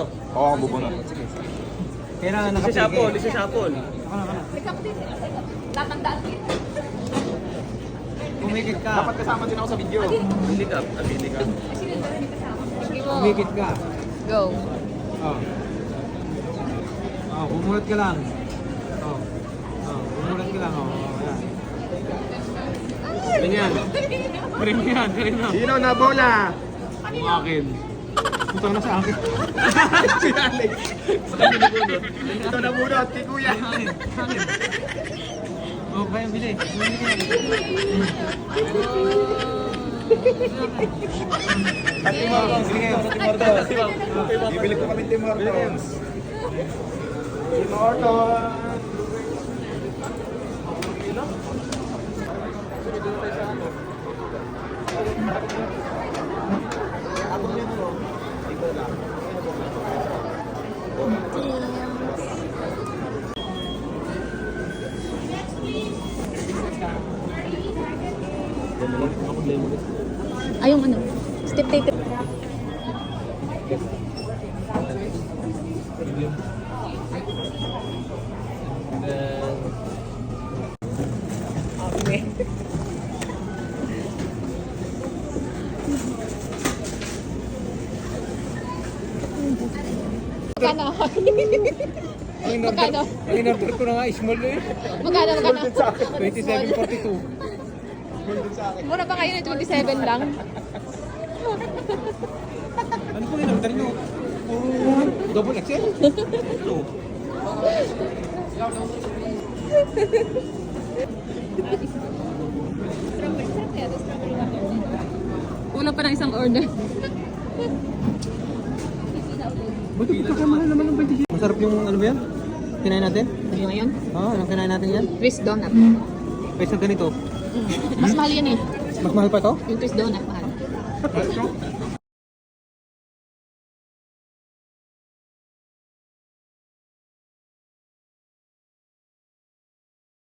Oo, bubunot. Kaya na Lisa Shapol, Lisa Shapol. Tatandaan ko. Kumikit ka. Dapat kasama din ako sa video. Pili ka, pili ka. Kumikit ka. Go. Oh. Oh, bumulat ka lang. Oh. Oh, bumulat ka lang. Oh, yan. Ganyan. Ganyan, ganyan. Sino na bola? Akin. Ito na sa akin. Si Alex. Ito na bunot, kay Kuya. Oh, kaya bili. Bili ka yan. Tim Hortons. Sige, sa Tim Hortons. Bibili ko kami Tim Hortons. Tim Hortons. Ay, yung ano? Step tape. Magkano? Magkano? Ang in-order ko na nga, small eh. Magkano? 27.42. Mura pa kayo na 27 lang. Ano po in-order nyo? Double XL? Kulang pa ng isang order. Ba't ito kakamahal naman ng 20? Masarap yung ano ba yan? Kinain natin? Ano ngayon? Oo, anong kinain natin yan? Twist donut. Kaysa ganito. Mas mahal yan eh. Mas mahal pa to? Yung twist donut mahal.